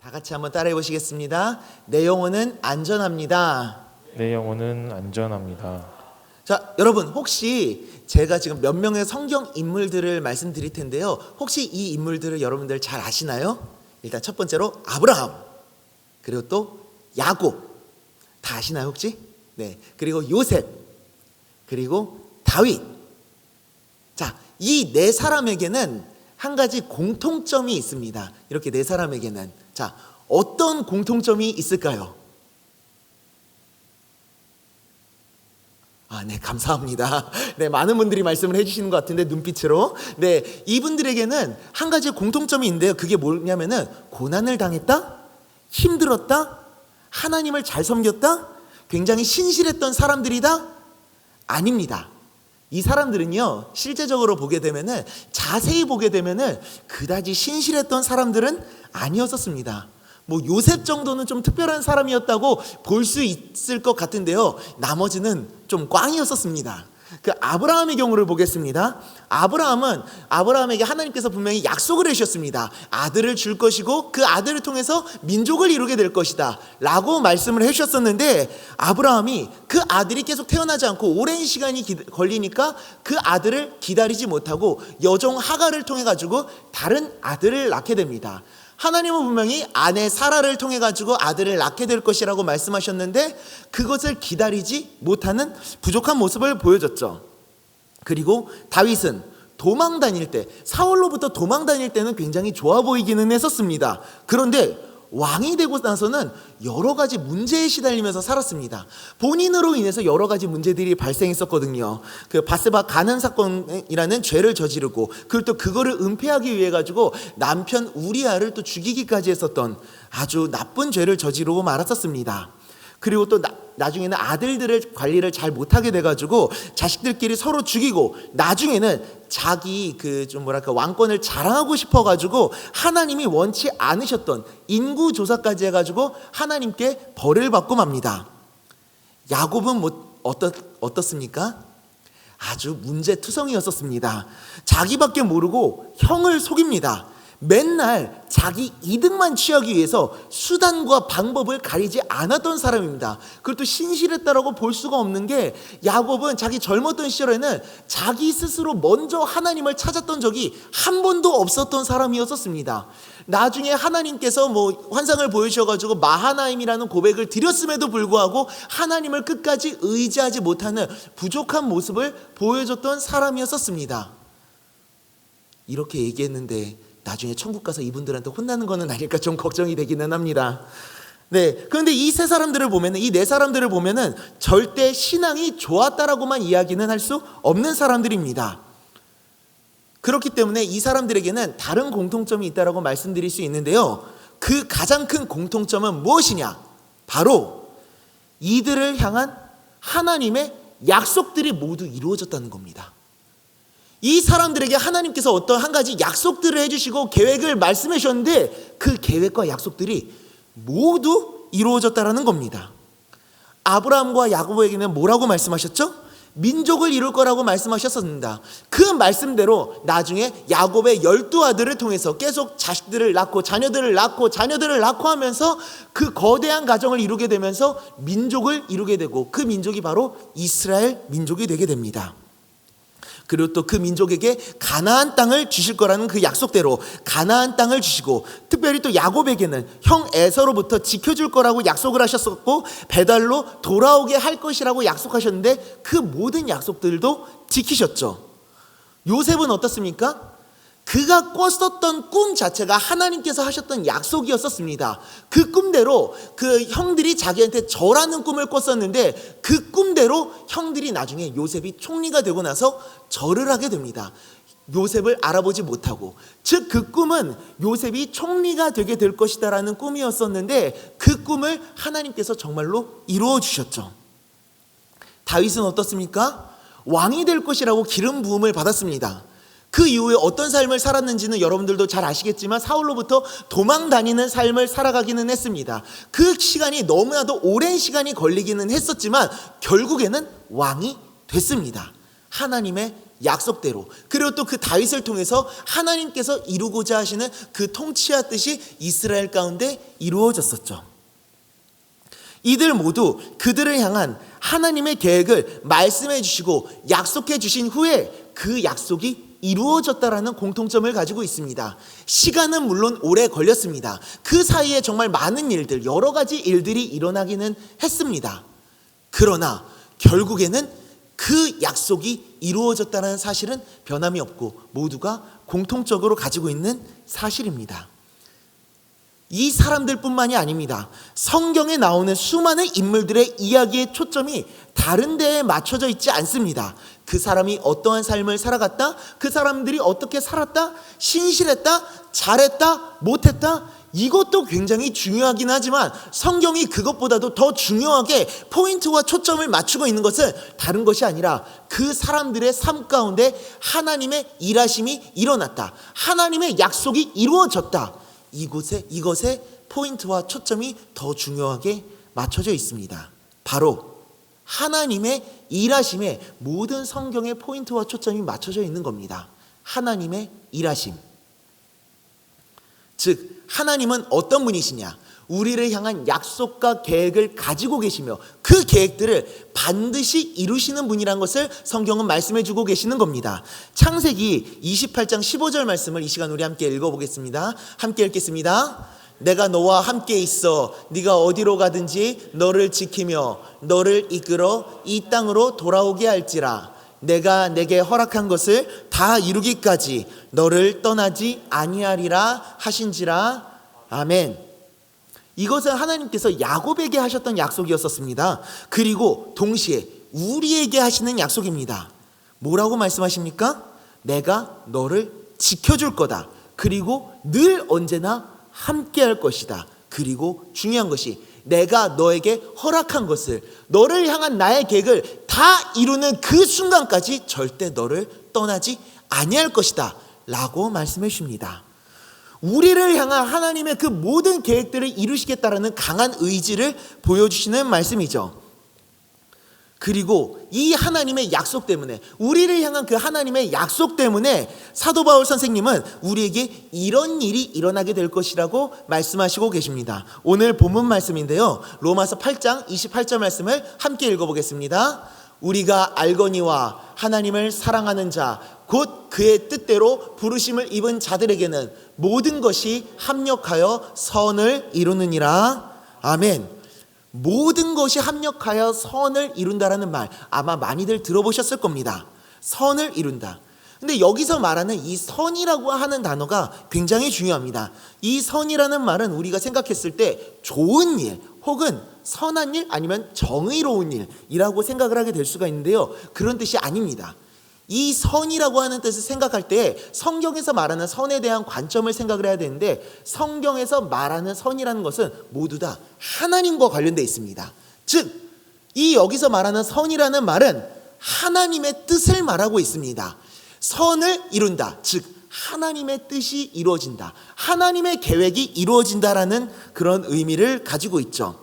다 같이 한번 따라해 보시겠습니다. 내 영혼은 안전합니다. 내 영혼은 안전합니다. 자, 여러분 혹시 제가 지금 몇 명의 성경 인물들을 말씀드릴 텐데요. 혹시 이 인물들을 여러분들 잘 아시나요? 일단 첫 번째로 아브라함, 그리고 또 야곱, 다 아시나요 혹시? 네, 그리고 요셉, 그리고 다윗. 자, 이 네 사람에게는 한 가지 공통점이 있습니다. 이렇게 네 사람에게는. 자, 어떤 공통점이 있을까요? 네, 감사합니다. 네, 많은 분들이 말씀을 해주시는 것 같은데, 눈빛으로. 네, 이분들에게는 한 가지 공통점이 있는데요. 그게 뭐냐면은, 고난을 당했다? 힘들었다? 하나님을 잘 섬겼다? 굉장히 신실했던 사람들이다? 아닙니다. 이 사람들은요, 실제적으로 보게 되면은, 자세히 보게 되면은, 그다지 신실했던 사람들은 아니었었습니다. 뭐 요셉 정도는 좀 특별한 사람이었다고 볼 수 있을 것 같은데요, 나머지는 좀 꽝이었었습니다. 그 아브라함의 경우를 보겠습니다. 아브라함에게 하나님께서 분명히 약속을 해주셨습니다. 아들을 줄 것이고 그 아들을 통해서 민족을 이루게 될 것이다 라고 말씀을 해주셨었는데, 아브라함이 그 아들이 계속 태어나지 않고 오랜 시간이 걸리니까 그 아들을 기다리지 못하고 여종 하갈을 통해 가지고 다른 아들을 낳게 됩니다. 하나님은 분명히 아내 사라를 통해 가지고 아들을 낳게 될 것이라고 말씀하셨는데, 그것을 기다리지 못하는 부족한 모습을 보여줬죠. 그리고 다윗은 도망 다닐 때, 사울로부터 도망 다닐 때는 굉장히 좋아 보이기는 했었습니다. 그런데 왕이 되고 나서는 여러 가지 문제에 시달리면서 살았습니다. 본인으로 인해서 여러 가지 문제들이 발생했었거든요. 그 바세바 간음 사건이라는 죄를 저지르고, 그리고 또 그거를 은폐하기 위해 가지고 남편 우리아를 또 죽이기까지 했었던 아주 나쁜 죄를 저지르고 말았었습니다. 그리고 또 나중에는 아들들의 관리를 잘 못하게 돼가지고 자식들끼리 서로 죽이고, 나중에는 자기 왕권을 자랑하고 싶어가지고 하나님이 원치 않으셨던 인구 조사까지 해가지고 하나님께 벌을 받고 맙니다. 야곱은 어떻습니까? 아주 문제투성이었었습니다. 자기밖에 모르고 형을 속입니다. 맨날 자기 이득만 취하기 위해서 수단과 방법을 가리지 않았던 사람입니다. 그것도 신실했다라고 볼 수가 없는 게, 야곱은 자기 젊었던 시절에는 자기 스스로 먼저 하나님을 찾았던 적이 한 번도 없었던 사람이었었습니다. 나중에 하나님께서 환상을 보여주셔가지고 마하나임이라는 고백을 드렸음에도 불구하고 하나님을 끝까지 의지하지 못하는 부족한 모습을 보여줬던 사람이었었습니다. 이렇게 얘기했는데 나중에 천국 가서 이분들한테 혼나는 거는 아닐까 좀 걱정이 되기는 합니다. 네, 그런데 이 세 사람들을 보면은, 이 네 사람들을 보면은 절대 신앙이 좋았다라고만 이야기는 할 수 없는 사람들입니다. 그렇기 때문에 이 사람들에게는 다른 공통점이 있다라고 말씀드릴 수 있는데요, 그 가장 큰 공통점은 무엇이냐? 바로 이들을 향한 하나님의 약속들이 모두 이루어졌다는 겁니다. 이 사람들에게 하나님께서 어떤 한 가지 약속들을 해주시고 계획을 말씀해 주셨는데, 그 계획과 약속들이 모두 이루어졌다라는 겁니다. 아브라함과 야곱에게는 뭐라고 말씀하셨죠? 민족을 이룰 거라고 말씀하셨습니다. 그 말씀대로 나중에 야곱의 12아들을 통해서 계속 자식들을 낳고 자녀들을 낳고 하면서 그 거대한 가정을 이루게 되면서 민족을 이루게 되고, 그 민족이 바로 이스라엘 민족이 되게 됩니다. 그리고 또 그 민족에게 가나안 땅을 주실 거라는 그 약속대로 가나안 땅을 주시고, 특별히 또 야곱에게는 형 에서로부터 지켜줄 거라고 약속을 하셨었고, 배달로 돌아오게 할 것이라고 약속하셨는데 그 모든 약속들도 지키셨죠. 요셉은 어떻습니까? 그가 꿨었던 꿈 자체가 하나님께서 하셨던 약속이었었습니다. 그 꿈대로 그 형들이 자기한테 절하는 꿈을 꿨었는데, 그 꿈대로 형들이 나중에 요셉이 총리가 되고 나서 절을 하게 됩니다. 요셉을 알아보지 못하고, 즉 그 꿈은 요셉이 총리가 되게 될 것이다라는 꿈이었었는데, 그 꿈을 하나님께서 정말로 이루어 주셨죠. 다윗은 어떻습니까? 왕이 될 것이라고 기름 부음을 받았습니다. 그 이후에 어떤 삶을 살았는지는 여러분들도 잘 아시겠지만, 사울로부터 도망 다니는 삶을 살아가기는 했습니다. 그 시간이 너무나도 오랜 시간이 걸리기는 했었지만 결국에는 왕이 됐습니다. 하나님의 약속대로, 그리고 또 그 다윗을 통해서 하나님께서 이루고자 하시는 그 통치와 뜻이 이스라엘 가운데 이루어졌었죠. 이들 모두 그들을 향한 하나님의 계획을 말씀해 주시고 약속해 주신 후에 그 약속이 이루어졌다라는 공통점을 가지고 있습니다. 시간은 물론 오래 걸렸습니다. 그 사이에 정말 많은 일들, 여러 가지 일들이 일어나기는 했습니다. 그러나 결국에는 그 약속이 이루어졌다는 사실은 변함이 없고 모두가 공통적으로 가지고 있는 사실입니다. 이 사람들뿐만이 아닙니다. 성경에 나오는 수많은 인물들의 이야기의 초점이 다른 데에 맞춰져 있지 않습니다. 그 사람이 어떠한 삶을 살아갔다, 그 사람들이 어떻게 살았다, 신실했다, 잘했다, 못했다, 이것도 굉장히 중요하긴 하지만 성경이 그것보다도 더 중요하게 포인트와 초점을 맞추고 있는 것은 다른 것이 아니라 그 사람들의 삶 가운데 하나님의 일하심이 일어났다, 하나님의 약속이 이루어졌다, 이것에 포인트와 초점이 더 중요하게 맞춰져 있습니다. 바로 하나님의 일하심에 모든 성경의 포인트와 초점이 맞춰져 있는 겁니다. 하나님의 일하심. 즉 하나님은 어떤 분이시냐? 우리를 향한 약속과 계획을 가지고 계시며 그 계획들을 반드시 이루시는 분이란 것을 성경은 말씀해 주고 계시는 겁니다. 창세기 28장 15절 말씀을 이 시간 우리 함께 읽어보겠습니다. 함께 읽겠습니다. 내가 너와 함께 있어 네가 어디로 가든지 너를 지키며 너를 이끌어 이 땅으로 돌아오게 할지라. 내가 내게 허락한 것을 다 이루기까지 너를 떠나지 아니하리라 하신지라. 아멘. 이것은 하나님께서 야곱에게 하셨던 약속이었었습니다. 그리고 동시에 우리에게 하시는 약속입니다. 뭐라고 말씀하십니까? 내가 너를 지켜줄 거다. 그리고 늘 언제나 함께 할 것이다. 그리고 중요한 것이 내가 너에게 허락한 것을, 너를 향한 나의 계획을 다 이루는 그 순간까지 절대 너를 떠나지 아니할 것이다 라고 말씀해 주십니다. 우리를 향한 하나님의 그 모든 계획들을 이루시겠다라는 강한 의지를 보여주시는 말씀이죠. 그리고 이 하나님의 약속 때문에, 우리를 향한 그 하나님의 약속 때문에 사도 바울 선생님은 우리에게 이런 일이 일어나게 될 것이라고 말씀하시고 계십니다. 오늘 본문 말씀인데요, 로마서 8장 28절 말씀을 함께 읽어보겠습니다. 우리가 알거니와 하나님을 사랑하는 자 곧 그의 뜻대로 부르심을 입은 자들에게는 모든 것이 합력하여 선을 이루느니라. 아멘. 모든 것이 합력하여 선을 이룬다라는 말 아마 많이들 들어보셨을 겁니다. 선을 이룬다. 근데 여기서 말하는 이 선이라고 하는 단어가 굉장히 중요합니다. 이 선이라는 말은 우리가 생각했을 때 좋은 일 혹은 선한 일 아니면 정의로운 일이라고 생각을 하게 될 수가 있는데요, 그런 뜻이 아닙니다. 이 선이라고 하는 뜻을 생각할 때 성경에서 말하는 선에 대한 관점을 생각을 해야 되는데, 성경에서 말하는 선이라는 것은 모두 다 하나님과 관련되어 있습니다. 즉, 이 여기서 말하는 선이라는 말은 하나님의 뜻을 말하고 있습니다. 선을 이룬다, 즉 하나님의 뜻이 이루어진다, 하나님의 계획이 이루어진다라는 그런 의미를 가지고 있죠.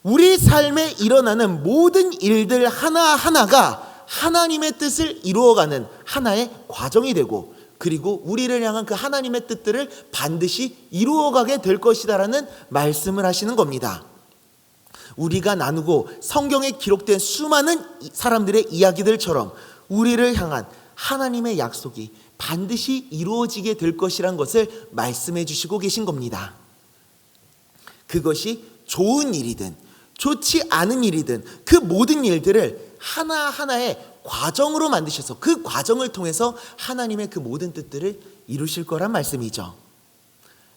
우리 삶에 일어나는 모든 일들 하나하나가 하나님의 뜻을 이루어가는 하나의 과정이 되고, 그리고 우리를 향한 그 하나님의 뜻들을 반드시 이루어가게 될 것이다라는 말씀을 하시는 겁니다. 우리가 나누고 성경에 기록된 수많은 사람들의 이야기들처럼 우리를 향한 하나님의 약속이 반드시 이루어지게 될 것이란 것을 말씀해 주시고 계신 겁니다. 그것이 좋은 일이든 좋지 않은 일이든 그 모든 일들을 하나하나의 과정으로 만드셔서 그 과정을 통해서 하나님의 그 모든 뜻들을 이루실 거란 말씀이죠.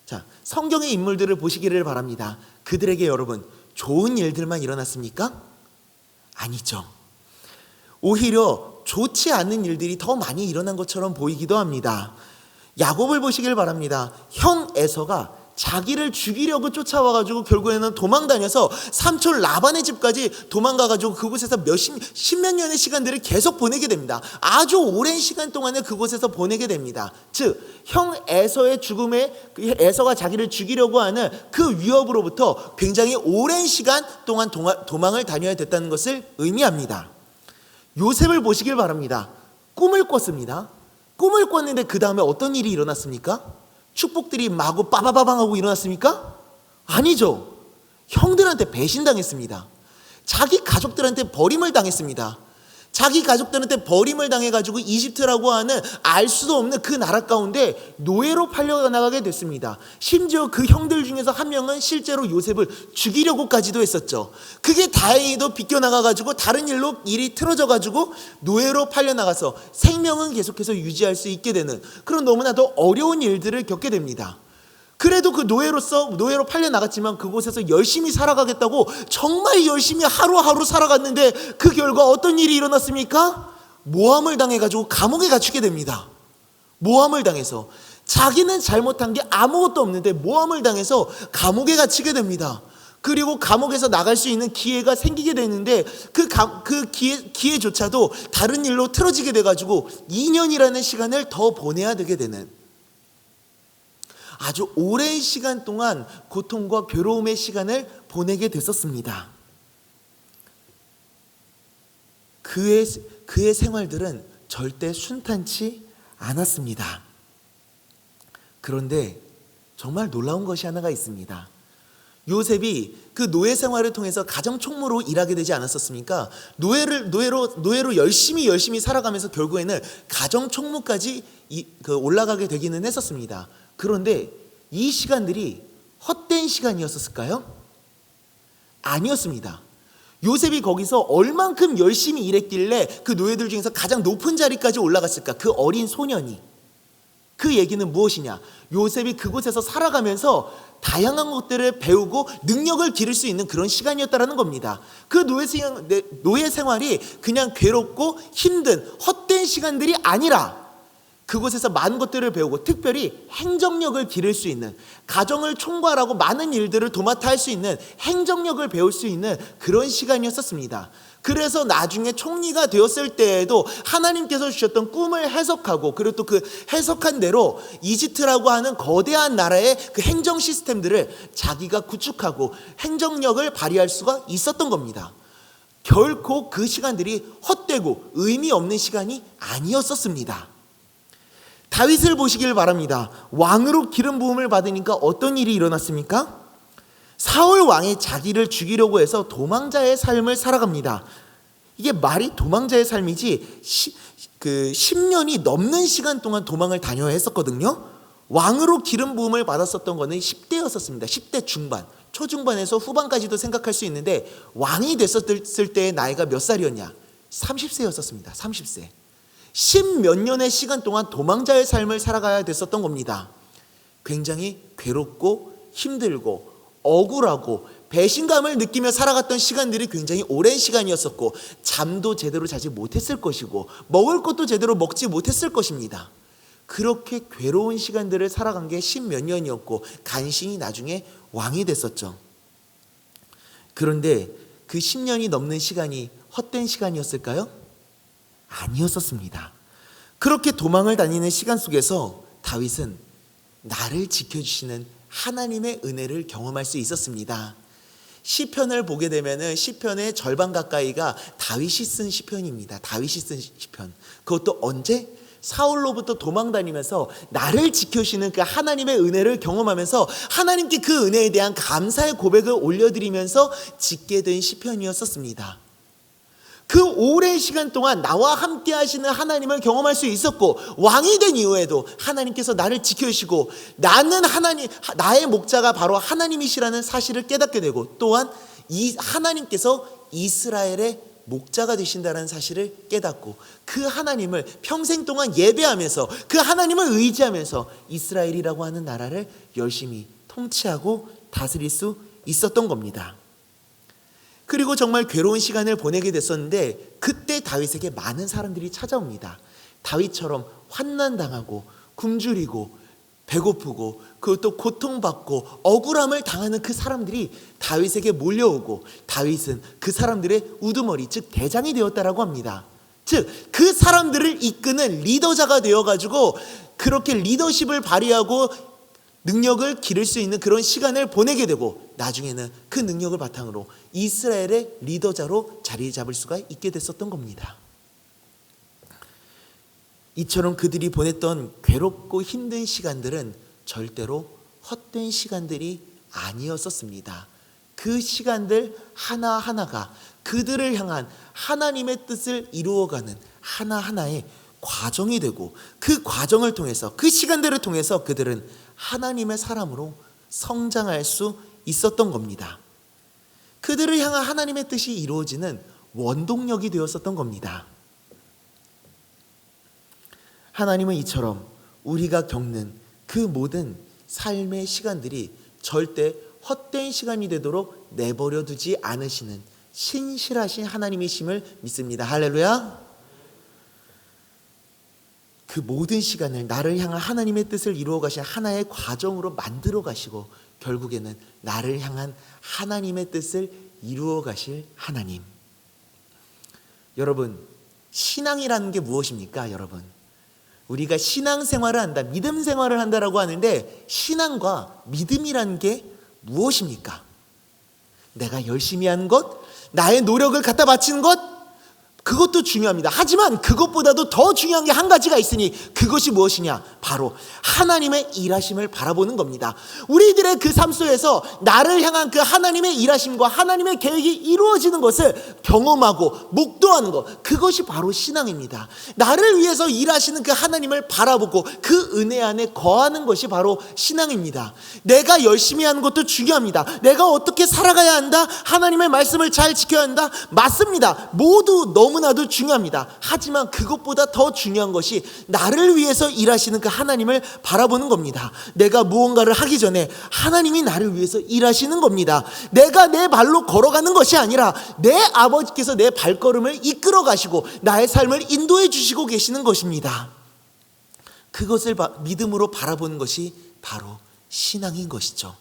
자, 성경의 인물들을 보시기를 바랍니다. 그들에게 여러분 좋은 일들만 일어났습니까? 아니죠. 오히려 좋지 않은 일들이 더 많이 일어난 것처럼 보이기도 합니다. 야곱을 보시길 바랍니다. 형 에서가 자기를 죽이려고 쫓아와가지고 결국에는 도망다녀서 삼촌 라반의 집까지 도망가가지고 그곳에서 십몇 년의 시간들을 계속 보내게 됩니다. 아주 오랜 시간 동안을 그곳에서 보내게 됩니다. 즉, 형 에서의 죽음에 에서가 자기를 죽이려고 하는 그 위협으로부터 굉장히 오랜 시간 동안 도망을 다녀야 됐다는 것을 의미합니다. 요셉을 보시길 바랍니다. 꿈을 꿨습니다. 꿈을 꿨는데 그 다음에 어떤 일이 일어났습니까? 축복들이 마구 빠바바방하고 일어났습니까? 아니죠. 형들한테 배신당했습니다. 자기 가족들한테 버림을 당했습니다. 자기 가족들한테 버림을 당해가지고 이집트라고 하는 알 수도 없는 그 나라 가운데 노예로 팔려나가게 됐습니다. 심지어 그 형들 중에서 한 명은 실제로 요셉을 죽이려고까지도 했었죠. 그게 다행히도 비껴나가가지고 다른 일로 일이 틀어져가지고 노예로 팔려나가서 생명은 계속해서 유지할 수 있게 되는 그런 너무나도 어려운 일들을 겪게 됩니다. 그래도 그 노예로 팔려나갔지만 그곳에서 열심히 살아가겠다고 정말 열심히 하루하루 살아갔는데 그 결과 어떤 일이 일어났습니까? 모함을 당해가지고 감옥에 갇히게 됩니다. 모함을 당해서 자기는 잘못한 게 아무것도 없는데 모함을 당해서 감옥에 갇히게 됩니다. 그리고 감옥에서 나갈 수 있는 기회가 생기게 되는데 그 기회조차도 다른 일로 틀어지게 돼가지고 2년이라는 시간을 더 보내야 되게 되는 아주 오랜 시간 동안 고통과 괴로움의 시간을 보내게 됐었습니다. 그의 생활들은 절대 순탄치 않았습니다. 그런데 정말 놀라운 것이 하나가 있습니다. 요셉이 그 노예 생활을 통해서 가정 총무로 일하게 되지 않았었습니까? 노예로 열심히 살아가면서 결국에는 가정 총무까지 올라가게 되기는 했었습니다. 그런데 이 시간들이 헛된 시간이었을까요? 아니었습니다. 요셉이 거기서 얼만큼 열심히 일했길래 그 노예들 중에서 가장 높은 자리까지 올라갔을까? 그 어린 소년이. 그 얘기는 무엇이냐? 요셉이 그곳에서 살아가면서 다양한 것들을 배우고 능력을 기를 수 있는 그런 시간이었다는 겁니다. 그 노예 생활이 그냥 괴롭고 힘든 헛된 시간들이 아니라 그곳에서 많은 것들을 배우고 특별히 행정력을 기를 수 있는, 가정을 총괄하고 많은 일들을 도맡아 할 수 있는 행정력을 배울 수 있는 그런 시간이었습니다. 그래서 나중에 총리가 되었을 때에도 하나님께서 주셨던 꿈을 해석하고 그리고 또 그 해석한 대로 이집트라고 하는 거대한 나라의 그 행정 시스템들을 자기가 구축하고 행정력을 발휘할 수가 있었던 겁니다. 결코 그 시간들이 헛되고 의미 없는 시간이 아니었었습니다. 다윗을 보시길 바랍니다. 왕으로 기름 부음을 받으니까 어떤 일이 일어났습니까? 사울 왕이 자기를 죽이려고 해서 도망자의 삶을 살아갑니다. 이게 말이 도망자의 삶이지 10년이 넘는 시간 동안 도망을 다녀야 했었거든요. 왕으로 기름 부음을 받았었던 거는 10대였었습니다. 10대 중반, 초중반에서 후반까지도 생각할 수 있는데 왕이 됐었을 때의 나이가 몇 살이었냐? 30세였었습니다. 30세. 10몇 년의 시간 동안 도망자의 삶을 살아가야 됐었던 겁니다. 굉장히 괴롭고 힘들고 억울하고 배신감을 느끼며 살아갔던 시간들이 굉장히 오랜 시간이었었고 잠도 제대로 자지 못했을 것이고 먹을 것도 제대로 먹지 못했을 것입니다. 그렇게 괴로운 시간들을 살아간 게 10몇 년이었고 간신히 나중에 왕이 됐었죠. 그런데 그 10년이 넘는 시간이 헛된 시간이었을까요? 아니었었습니다. 그렇게 도망을 다니는 시간 속에서 다윗은 나를 지켜주시는 하나님의 은혜를 경험할 수 있었습니다. 시편을 보게 되면은 시편의 절반 가까이가 다윗이 쓴 시편입니다. 다윗이 쓴 시편. 그것도 언제? 사울로부터 도망 다니면서 나를 지켜주시는 그 하나님의 은혜를 경험하면서 하나님께 그 은혜에 대한 감사의 고백을 올려드리면서 짓게 된 시편이었었습니다. 그 오랜 시간 동안 나와 함께 하시는 하나님을 경험할 수 있었고 왕이 된 이후에도 하나님께서 나를 지켜주시고 나는 나의 목자가 바로 하나님이시라는 사실을 깨닫게 되고 또한 이 하나님께서 이스라엘의 목자가 되신다는 사실을 깨닫고 그 하나님을 평생 동안 예배하면서 그 하나님을 의지하면서 이스라엘이라고 하는 나라를 열심히 통치하고 다스릴 수 있었던 겁니다. 그리고 정말 괴로운 시간을 보내게 됐었는데 그때 다윗에게 많은 사람들이 찾아옵니다. 다윗처럼 환난당하고 굶주리고 배고프고 그것도 고통받고 억울함을 당하는 그 사람들이 다윗에게 몰려오고 다윗은 그 사람들의 우두머리 즉 대장이 되었다라고 합니다. 즉 그 사람들을 이끄는 리더자가 되어가지고 그렇게 리더십을 발휘하고 능력을 기를 수 있는 그런 시간을 보내게 되고 나중에는 그 능력을 바탕으로 이스라엘의 리더자로 자리 잡을 수가 있게 됐었던 겁니다. 이처럼 그들이 보냈던 괴롭고 힘든 시간들은 절대로 헛된 시간들이 아니었었습니다. 그 시간들 하나하나가 그들을 향한 하나님의 뜻을 이루어가는 하나하나의 과정이 되고, 그 과정을 통해서, 그 시간들을 통해서 그들은 하나님의 사람으로 성장할 수 있었던 겁니다. 그들을 향한 하나님의 뜻이 이루어지는 원동력이 되었었던 겁니다. 하나님은 이처럼 우리가 겪는 그 모든 삶의 시간들이 절대 헛된 시간이 되도록 내버려 두지 않으시는 신실하신 하나님이심을 믿습니다. 할렐루야. 그 모든 시간을 나를 향한 하나님의 뜻을 이루어 가신 하나의 과정으로 만들어 가시고, 결국에는 나를 향한 하나님의 뜻을 이루어 가실 하나님. 여러분, 신앙이라는 게 무엇입니까? 여러분, 우리가 신앙생활을 한다, 믿음 생활을 한다라고 하는데, 신앙과 믿음이라는 게 무엇입니까? 내가 열심히 하는 것, 나의 노력을 갖다 바치는 것, 그것도 중요합니다. 하지만 그것보다도 더 중요한 게 한 가지가 있으니, 그것이 무엇이냐? 바로 하나님의 일하심을 바라보는 겁니다. 우리들의 그 삶 속에서 나를 향한 그 하나님의 일하심과 하나님의 계획이 이루어지는 것을 경험하고 목도하는 것, 그것이 바로 신앙입니다. 나를 위해서 일하시는 그 하나님을 바라보고 그 은혜 안에 거하는 것이 바로 신앙입니다. 내가 열심히 하는 것도 중요합니다. 내가 어떻게 살아가야 한다, 하나님의 말씀을 잘 지켜야 한다, 맞습니다. 모두 너무나도 중요합니다. 하지만 그것보다 더 중요한 것이 나를 위해서 일하시는 그 하나님을 바라보는 겁니다. 내가 무언가를 하기 전에 하나님이 나를 위해서 일하시는 겁니다. 내가 내 발로 걸어가는 것이 아니라 내 아버지께서 내 발걸음을 이끌어 가시고 나의 삶을 인도해 주시고 계시는 것입니다. 그것을 믿음으로 바라보는 것이 바로 신앙인 것이죠.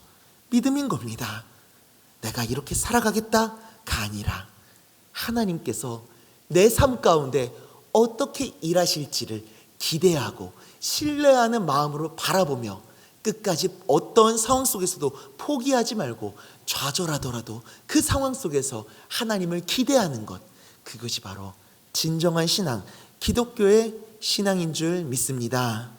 믿음인 겁니다. 내가 이렇게 살아가겠다가 아니라 하나님께서 내 삶 가운데 어떻게 일하실지를 기대하고 신뢰하는 마음으로 바라보며, 끝까지 어떤 상황 속에서도 포기하지 말고 좌절하더라도 그 상황 속에서 하나님을 기대하는 것, 그것이 바로 진정한 신앙, 기독교의 신앙인 줄 믿습니다.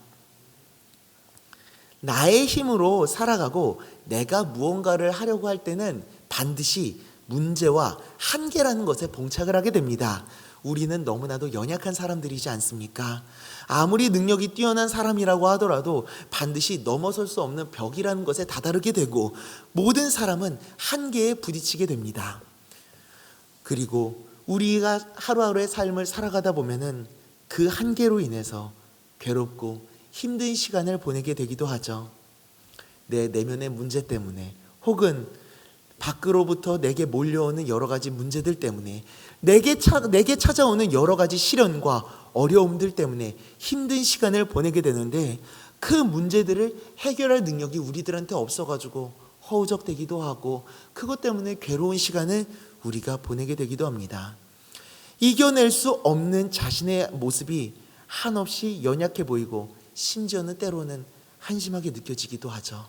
나의 힘으로 살아가고 내가 무언가를 하려고 할 때는 반드시 문제와 한계라는 것에 봉착을 하게 됩니다. 우리는 너무나도 연약한 사람들이지 않습니까? 아무리 능력이 뛰어난 사람이라고 하더라도 반드시 넘어설 수 없는 벽이라는 것에 다다르게 되고, 모든 사람은 한계에 부딪히게 됩니다. 그리고 우리가 하루하루의 삶을 살아가다 보면은 그 한계로 인해서 괴롭고 힘든 시간을 보내게 되기도 하죠. 내 내면의 문제 때문에, 혹은 밖으로부터 내게 몰려오는 여러 가지 문제들 때문에, 내게 찾아오는 여러 가지 시련과 어려움들 때문에 힘든 시간을 보내게 되는데, 그 문제들을 해결할 능력이 우리들한테 없어가지고 허우적대기도 하고, 그것 때문에 괴로운 시간을 우리가 보내게 되기도 합니다. 이겨낼 수 없는 자신의 모습이 한없이 연약해 보이고, 심지어는 때로는 한심하게 느껴지기도 하죠.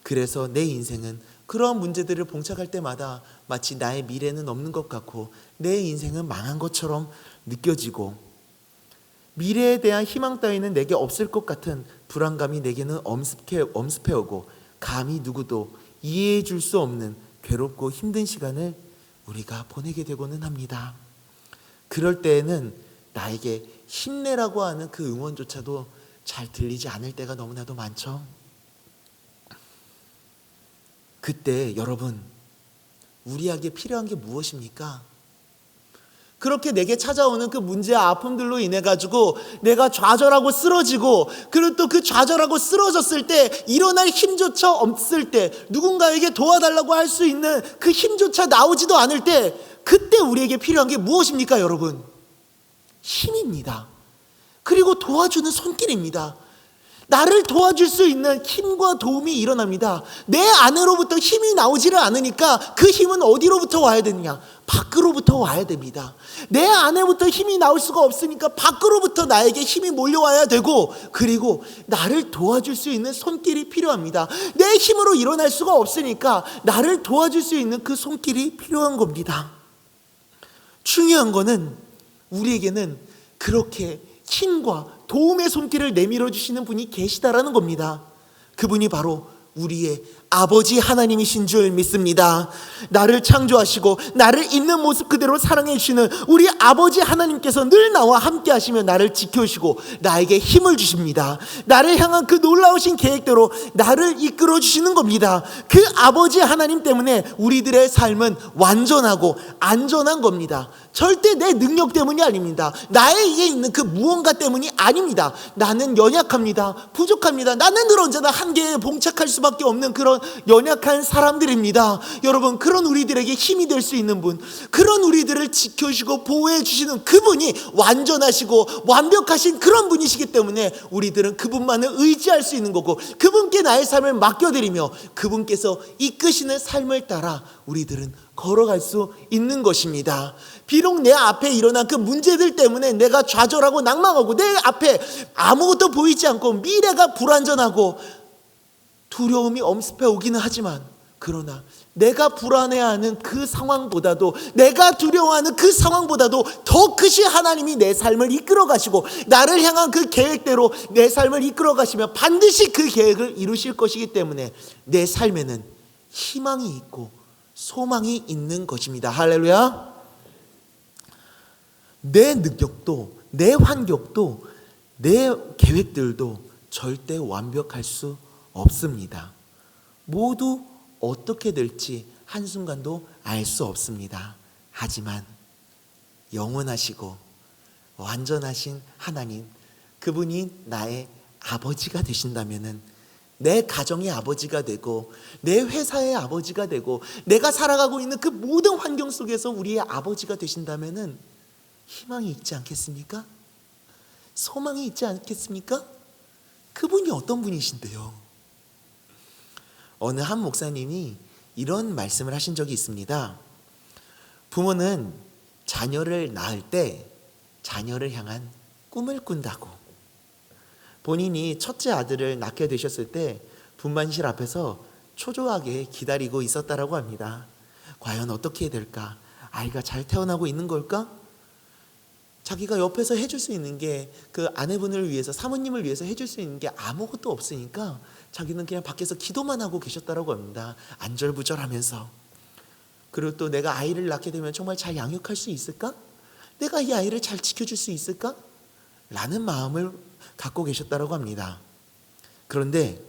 그래서 내 인생은 그러한 문제들을 봉착할 때마다 마치 나의 미래는 없는 것 같고 내 인생은 망한 것처럼 느껴지고, 미래에 대한 희망 따위는 내게 없을 것 같은 불안감이 내게는 엄습해오고, 감히 누구도 이해해 줄 수 없는 괴롭고 힘든 시간을 우리가 보내게 되고는 합니다. 그럴 때에는 나에게 힘내라고 하는 그 응원조차도 잘 들리지 않을 때가 너무나도 많죠. 그때 여러분, 우리에게 필요한 게 무엇입니까? 그렇게 내게 찾아오는 그 문제와 아픔들로 인해 가지고 내가 좌절하고 쓰러지고, 그리고 또 그 좌절하고 쓰러졌을 때 일어날 힘조차 없을 때, 누군가에게 도와달라고 할 수 있는 그 힘조차 나오지도 않을 때, 그때 우리에게 필요한 게 무엇입니까 여러분? 힘입니다. 그리고 도와주는 손길입니다. 나를 도와줄 수 있는 힘과 도움이 일어납니다. 내 안으로부터 힘이 나오지를 않으니까 그 힘은 어디로부터 와야 되느냐? 밖으로부터 와야 됩니다. 내 안에부터 힘이 나올 수가 없으니까 밖으로부터 나에게 힘이 몰려와야 되고, 그리고 나를 도와줄 수 있는 손길이 필요합니다. 내 힘으로 일어날 수가 없으니까 나를 도와줄 수 있는 그 손길이 필요한 겁니다. 중요한 거는 우리에게는 그렇게 힘과 도움의 손길을 내밀어 주시는 분이 계시다라는 겁니다. 그분이 바로 우리의 아버지 하나님이신 줄 믿습니다. 나를 창조하시고 나를 있는 모습 그대로 사랑해 주시는 우리 아버지 하나님께서 늘 나와 함께 하시며 나를 지켜주시고 나에게 힘을 주십니다. 나를 향한 그 놀라우신 계획대로 나를 이끌어 주시는 겁니다. 그 아버지 하나님 때문에 우리들의 삶은 완전하고 안전한 겁니다. 절대 내 능력 때문이 아닙니다. 나에게 있는 그 무언가 때문이 아닙니다. 나는 연약합니다. 부족합니다. 나는 늘 언제나 한계에 봉착할 수밖에 없는 그런 연약한 사람들입니다. 여러분, 그런 우리들에게 힘이 될 수 있는 분, 그런 우리들을 지켜주시고 보호해 주시는 그분이 완전하시고 완벽하신 그런 분이시기 때문에 우리들은 그분만을 의지할 수 있는 거고, 그분께 나의 삶을 맡겨드리며 그분께서 이끄시는 삶을 따라 우리들은 걸어갈 수 있는 것입니다. 비록 내 앞에 일어난 그 문제들 때문에 내가 좌절하고 낭망하고 내 앞에 아무것도 보이지 않고 미래가 불안전하고 두려움이 엄습해 오기는 하지만, 그러나 내가 불안해하는 그 상황보다도, 내가 두려워하는 그 상황보다도 더 크신 하나님이 내 삶을 이끌어 가시고 나를 향한 그 계획대로 내 삶을 이끌어 가시며 반드시 그 계획을 이루실 것이기 때문에 내 삶에는 희망이 있고 소망이 있는 것입니다. 할렐루야. 내 능력도, 내 환경도, 내 계획들도 절대 완벽할 수 없습니다. 모두 어떻게 될지 한순간도 알 수 없습니다. 하지만 영원하시고 완전하신 하나님, 그분이 나의 아버지가 되신다면은, 내 가정의 아버지가 되고 내 회사의 아버지가 되고 내가 살아가고 있는 그 모든 환경 속에서 우리의 아버지가 되신다면은 희망이 있지 않겠습니까? 소망이 있지 않겠습니까? 그분이 어떤 분이신데요? 어느 한 목사님이 이런 말씀을 하신 적이 있습니다. 부모는 자녀를 낳을 때 자녀를 향한 꿈을 꾼다고. 본인이 첫째 아들을 낳게 되셨을 때 분만실 앞에서 초조하게 기다리고 있었다라고 합니다. 과연 어떻게 될까? 아이가 잘 태어나고 있는 걸까? 자기가 옆에서 해줄 수 있는 게, 그 아내분을 위해서, 사모님을 위해서 해줄 수 있는 게 아무것도 없으니까 자기는 그냥 밖에서 기도만 하고 계셨다라고 합니다. 안절부절하면서. 그리고 또 내가 아이를 낳게 되면 정말 잘 양육할 수 있을까? 내가 이 아이를 잘 지켜줄 수 있을까? 라는 마음을 갖고 계셨다라고 합니다. 그런데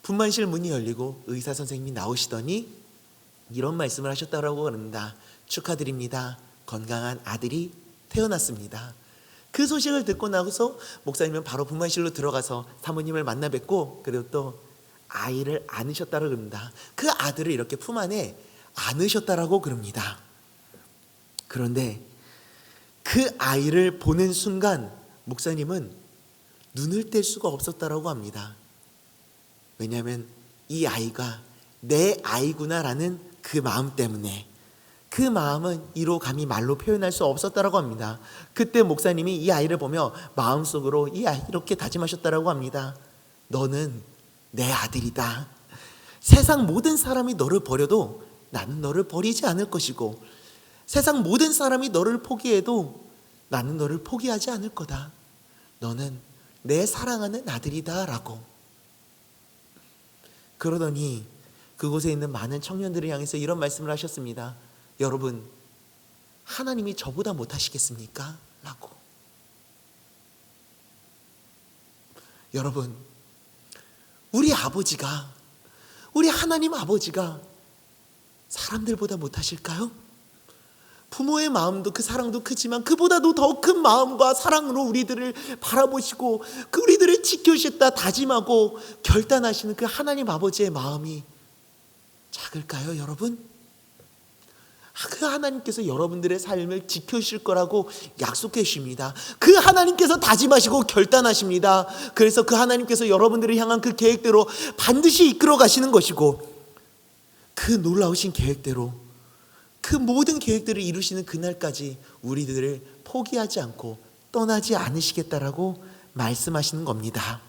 분만실 문이 열리고 의사 선생님이 나오시더니 이런 말씀을 하셨다라고 합니다. 축하드립니다. 건강한 아들이 태어났습니다. 그 소식을 듣고 나서 목사님은 바로 분만실로 들어가서 사모님을 만나 뵙고, 그리고 또 아이를 안으셨다고 그럽니다. 그 아들을 이렇게 품 안에 안으셨다라고 그럽니다. 그런데 그 아이를 보는 순간 목사님은 눈을 뗄 수가 없었다라고 합니다. 왜냐하면 이 아이가 내 아이구나라는 그 마음 때문에, 그 마음은 이로 감히 말로 표현할 수 없었다라고 합니다. 그때 목사님이 이 아이를 보며 마음속으로 이 아이 이렇게 다짐하셨다라고 합니다. 너는 내 아들이다. 세상 모든 사람이 너를 버려도 나는 너를 버리지 않을 것이고, 세상 모든 사람이 너를 포기해도 나는 너를 포기하지 않을 거다. 너는 내 사랑하는 아들이다 라고. 그러더니 그곳에 있는 많은 청년들을 향해서 이런 말씀을 하셨습니다. 여러분, 하나님이 저보다 못하시겠습니까? 라고. 여러분, 우리 아버지가, 우리 하나님 아버지가 사람들보다 못하실까요? 부모의 마음도, 그 사랑도 크지만 그보다도 더 큰 마음과 사랑으로 우리들을 바라보시고 그 우리들을 지켜주셨다 다짐하고 결단하시는 그 하나님 아버지의 마음이 작을까요, 여러분? 그 하나님께서 여러분들의 삶을 지켜주실 거라고 약속해 주십니다. 그 하나님께서 다짐하시고 결단하십니다. 그래서 그 하나님께서 여러분들을 향한 그 계획대로 반드시 이끌어 가시는 것이고, 그 놀라우신 계획대로 그 모든 계획들을 이루시는 그날까지 우리들을 포기하지 않고 떠나지 않으시겠다라고 말씀하시는 겁니다.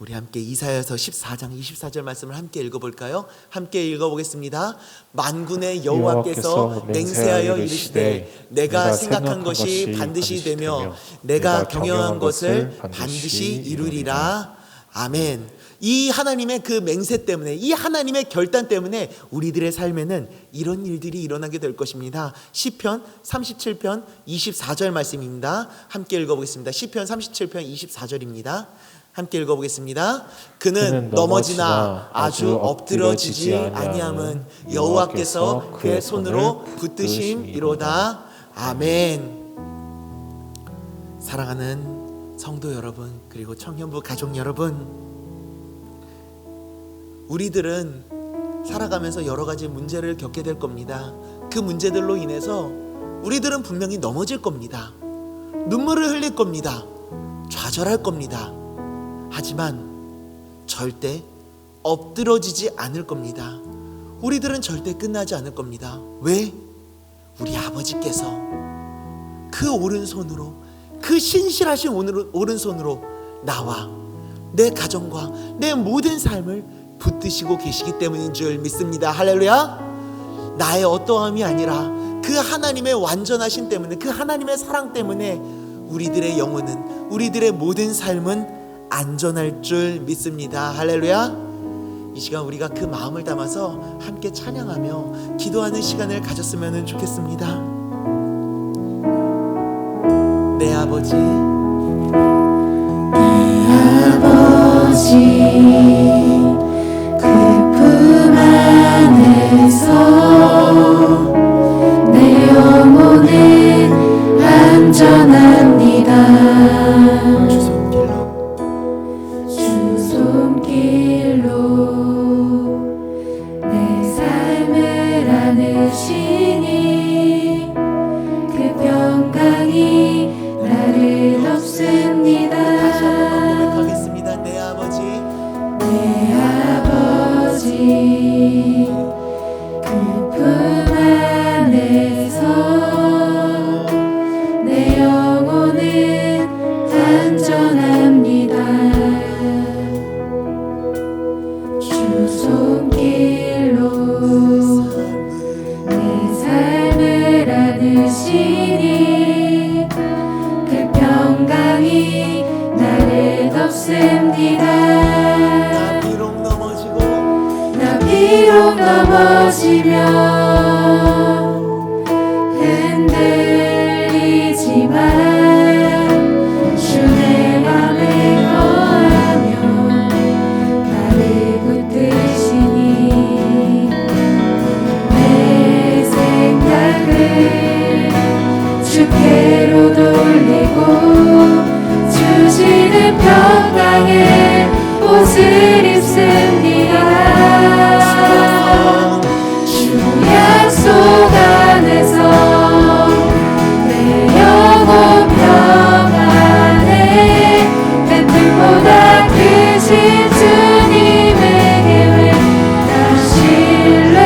우리 함께 이사야서 14장 24절 말씀을 함께 읽어볼까요? 함께 읽어보겠습니다. 만군의 여호와께서 맹세하여 이르시되 내가 생각한 것이 반드시 되며 내가 경영한 것을 반드시 이루리라. 아멘. 이 하나님의 그 맹세 때문에, 이 하나님의 결단 때문에 우리들의 삶에는 이런 일들이 일어나게 될 것입니다. 시편 37편 24절 말씀입니다. 함께 읽어보겠습니다. 시편 37편 24절입니다. 함께 읽어보겠습니다. 그는 넘어지나 아주 엎드러지지 아니함은 여호와께서 그의 손으로 붙드심이로다. 아멘. 사랑하는 성도 여러분, 그리고 청년부 가족 여러분, 우리들은 살아가면서 여러 가지 문제를 겪게 될 겁니다. 그 문제들로 인해서 우리들은 분명히 넘어질 겁니다. 눈물을 흘릴 겁니다. 좌절할 겁니다. 하지만 절대 엎드러지지 않을 겁니다. 우리들은 절대 끝나지 않을 겁니다. 왜? 우리 아버지께서 그 오른손으로, 그 신실하신 오른손으로 나와 내 가정과 내 모든 삶을 붙드시고 계시기 때문인 줄 믿습니다. 할렐루야. 나의 어떠함이 아니라 그 하나님의 완전하심 때문에, 그 하나님의 사랑 때문에 우리들의 영혼은, 우리들의 모든 삶은 안전할 줄 믿습니다. 할렐루야. 이 시간 우리가 그 마음을 담아서 함께 찬양하며 기도하는 시간을 가졌으면 좋겠습니다. 내 아버지, 내 아버지, 그 품 안에서 내 영혼은 안전합니다. 주 손길로 내 삶을 안으시니 그 평강이 나를 덮습니다. 다시 한번 고백하겠습니다. 내 아버지, 내 아버지, 그 품 안에서 내 영혼은 안전합니다. 주 손길로 내 삶을 안으시니 그 평강이 나를 덮습니다. 비록 넘어지며 흔들리지만 주 내 맘에 거하며 나를 붙드시니 내 생각을 주께로 돌리고 주시는 평강에 옷을 입습니다. 주 약속 안에서 내 영혼 평안에 뱃불보다 크신 주님에게 다 신뢰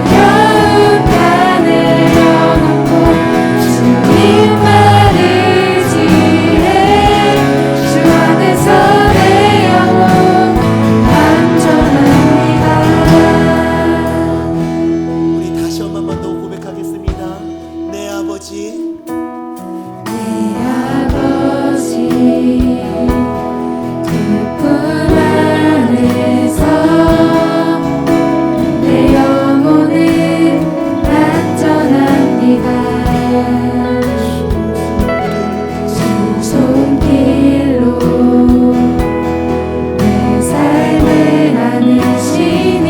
두려움 하늘 여놓고 주님만 의지해 주 안에서 내 영혼 안전합니다. 우리 다시 한 번 더 고백하겠습니다. 내 아버지, 내 아버지, 그 품 안에서 내 영혼은 안전합니다. 주 손길로 내 삶을 안으시니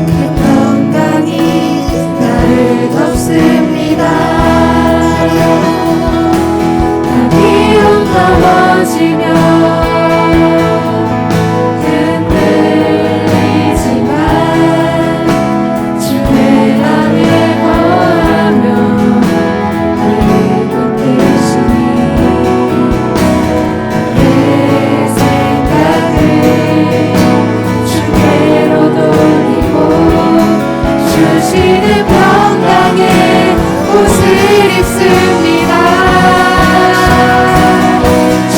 그 평강이 나를 덮습니다. 나 비록 넘어지며 흔들리지만 주의 맘에 거하며 나를 붙드시니 내 생각을 주께로 돌리고 주시는 평강에 옷을 입습니다. 주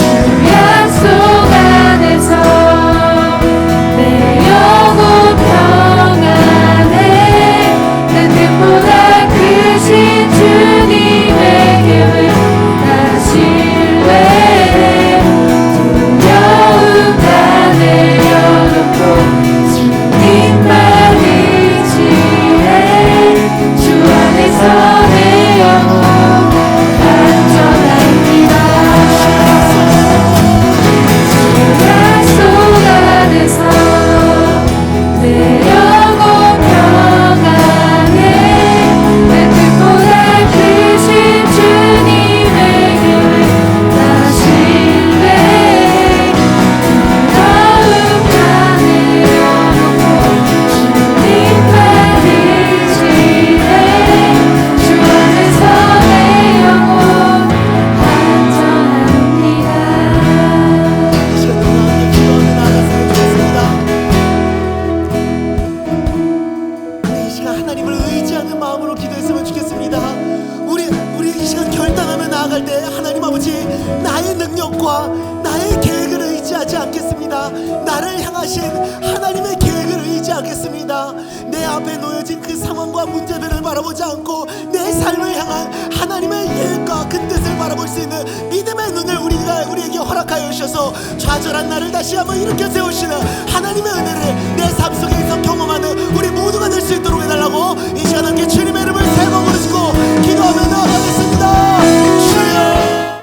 아니라 나를 향하신 하나님의 계획을 의지하겠습니다. 내 앞에 놓여진 그 상황과 문제들을 바라보지 않고 내 삶을 향한 하나님의 계획과 그 뜻을 바라볼 수 있는 믿음의 눈을 우리에게 허락하여 주셔서 좌절한 나를 다시 한번 일으켜 세우시는 하나님의 은혜를 내 삶 속에서 경험하는